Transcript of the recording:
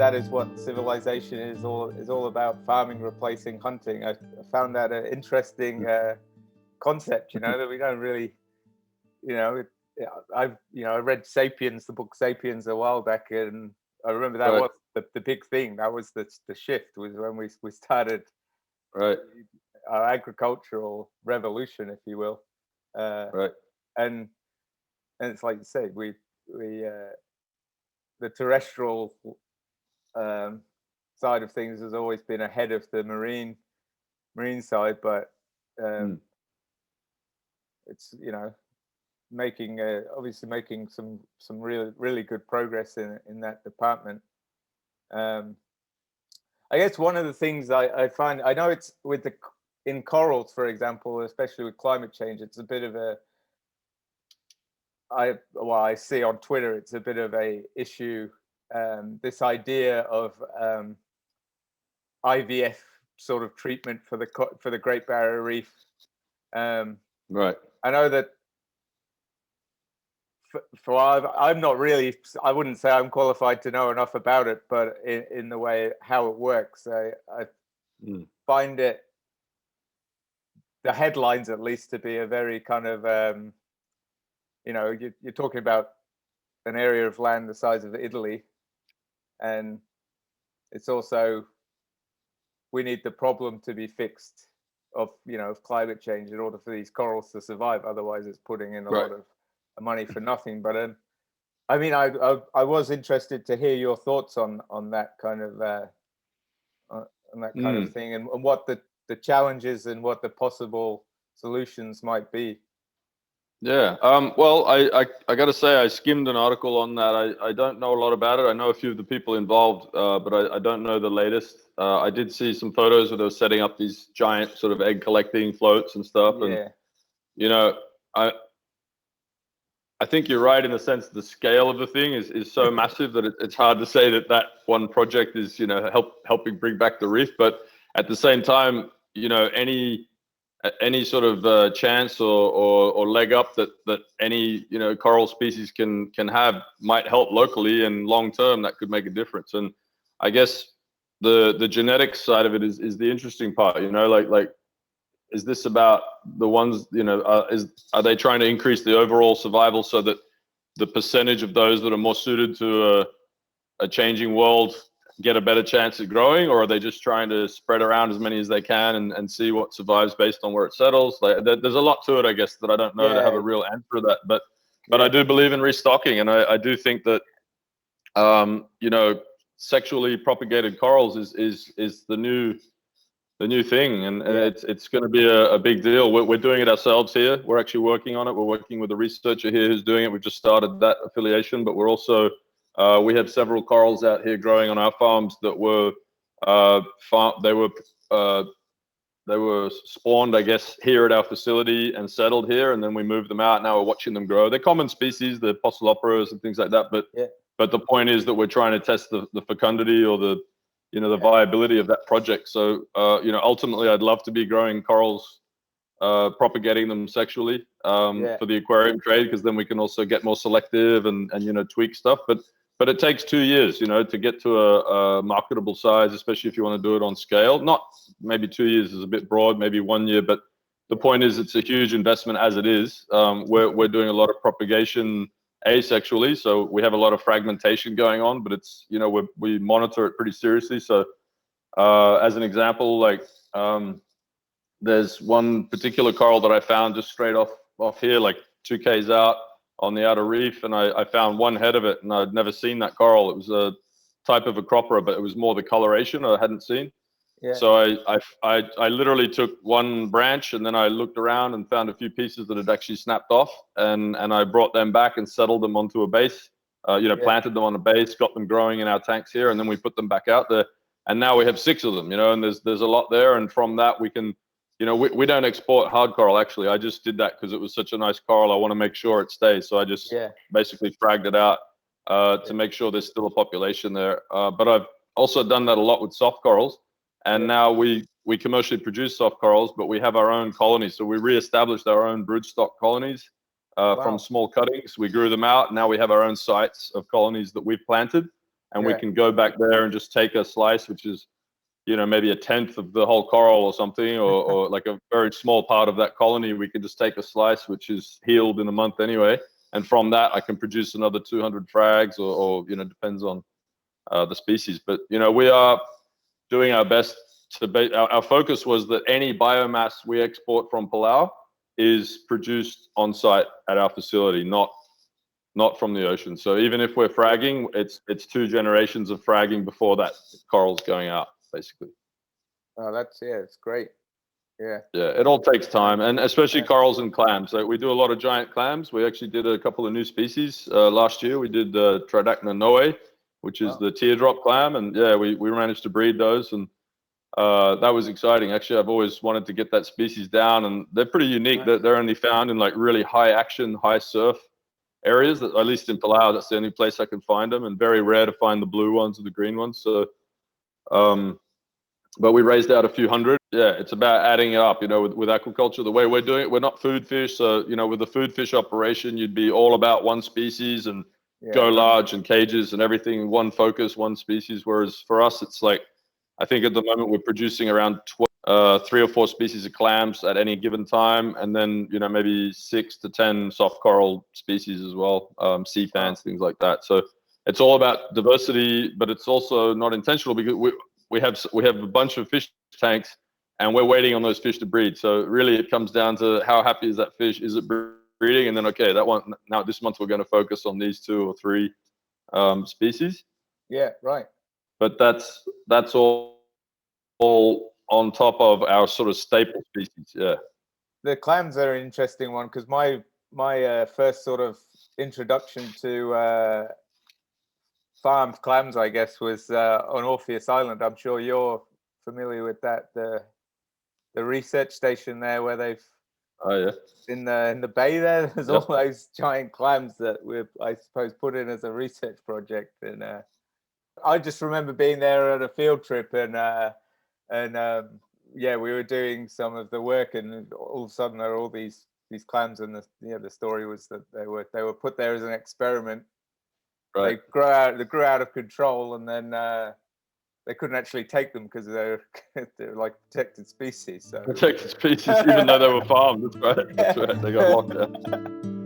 that is what civilization is all about: farming replacing hunting. I found that an interesting concept. That we don't really, I read *Sapiens*, the book *Sapiens*, a while back, and I remember that was the big thing. That was the shift, was when we started our agricultural revolution, if you will. And it's like you say, we the terrestrial side of things has always been ahead of the marine side, but it's obviously making some really good progress in that department. I guess one of the things I find, I know it's in corals, for example, especially with climate change, it's a bit of I see on Twitter, it's a bit of a issue. This idea of IVF sort of treatment for the Great Barrier Reef. I know that I'm not really, I wouldn't say I'm qualified to know enough about it, but in the way how it works, I find it, the headlines at least, to be a very kind of you're talking about an area of land the size of Italy, and it's also, we need the problem to be fixed of climate change in order for these corals to survive. Otherwise, it's putting in a lot of money for nothing. But I mean, I was interested to hear your thoughts on that kind of of thing, and what the challenges and what the possible solutions might be. Yeah. Well, I got to say, I skimmed an article on that. I don't know a lot about it. I know a few of the people involved, but I don't know the latest. I did see some photos where they were setting up these giant sort of egg collecting floats and stuff. Yeah. And, I think you're right in the sense the scale of the thing is so massive that it's hard to say that one project is, helping bring back the reef. But at the same time, any sort of chance or leg up that any coral species can have might help locally, and long term that could make a difference. And I guess the genetics side of it is the interesting part. Like is this about the ones, are they trying to increase the overall survival so that the percentage of those that are more suited to a changing world get a better chance at growing, or are they just trying to spread around as many as they can and see what survives based on where it settles? Like, there's a lot to it, I guess, that I don't know to have a real answer to that. But I do believe in restocking, and I do think that sexually propagated corals is the new thing, and it's going to be a big deal. We're doing it ourselves here. We're actually working on it. We're working with a researcher here who's doing it. We've just started that affiliation, but we're also we have several corals out here growing on our farms that were they were spawned, I guess, here at our facility and settled here, and then we moved them out. Now we're watching them grow. They're common species, the Polyps and things like that. But the point is that we're trying to test the fecundity or the viability of that project. So ultimately, I'd love to be growing corals, propagating them sexually for the aquarium trade, because then we can also get more selective and tweak stuff. But it takes 2 years, to get to a marketable size, especially if you want to do it on scale. Not maybe 2 years is a bit broad, maybe 1 year, but the point is it's a huge investment as it is. We're doing a lot of propagation asexually, so we have a lot of fragmentation going on, but it's, we monitor it pretty seriously. So as an example, like there's one particular coral that I found just straight off here, like 2 k's out on the outer reef, and I found one head of it, and I'd never seen that coral. It was a type of Acropora, but it was more the coloration I hadn't seen. So I literally took one branch, and then I looked around and found a few pieces that had actually snapped off, and I brought them back and settled them onto a base, planted them on a base, got them growing in our tanks here, and then we put them back out there, and now we have 6 of them, and there's a lot there, and from that we can, we don't export hard coral. Actually, I just did that because it was such a nice coral. I want to make sure it stays, so I just basically fragged it out to make sure there's still a population there. But I've also done that a lot with soft corals. And now we commercially produce soft corals, but we have our own colonies. So we reestablished our own broodstock colonies from small cuttings. We grew them out. Now we have our own sites of colonies that we've planted. and we can go back there and just take a slice, which is, you know, maybe 1/10 of the whole coral or something, or like a very small part of that colony. We can just take a slice, which is healed in a month anyway, and from that I can produce another 200 frags, or you know, depends on the species. But you know, we are doing our best to our focus was that any biomass we export from Palau is produced on site at our facility, not from the ocean. So even if we're fragging, it's 2 generations of fragging before that coral's going out, basically. Oh, it's great. Yeah, it all takes time, and especially corals and clams. So we do a lot of giant clams. We actually did a couple of new species last year. We did Tridacna noe, which is the teardrop clam, and we managed to breed those, and that was exciting. Actually, I've always wanted to get that species down, and they're pretty unique. They're only found in like really high action, high surf areas, at least in Palau. That's the only place I can find them, and very rare to find the blue ones or the green ones. So but we raised out a few hundred. It's about adding it up, you know, with aquaculture. The way we're doing it, we're not food fish. So, you know, with a food fish operation, you'd be all about one species and go large and cages and everything, one focus, one species. Whereas for us, it's like, I think at the moment we're producing around 3 or 4 species of clams at any given time, and then, you know, maybe 6 to 10 soft coral species as well, sea fans, things like that. So it's all about diversity, but it's also not intentional, because we have a bunch of fish tanks, and we're waiting on those fish to breed. So really, it comes down to how happy is that fish? Is it breeding? And then, okay, that one, now this month we're going to focus on these 2 or 3 species. Yeah, right. But that's all on top of our sort of staple species. Yeah, the clams are an interesting one, because my first sort of introduction to farmed clams, I guess, was on Orpheus Island. I'm sure you're familiar with that, the research station there, where they've in the bay there, there's all those giant clams that we're, I suppose, put in as a research project. And I just remember being there on a field trip, and we were doing some of the work, and all of a sudden there were all these clams, and the story was that they were put there as an experiment. They grew out of control, and then they couldn't actually take them because they're like protected species. So. Protected species, even though they were farmed. That's right. They got locked out.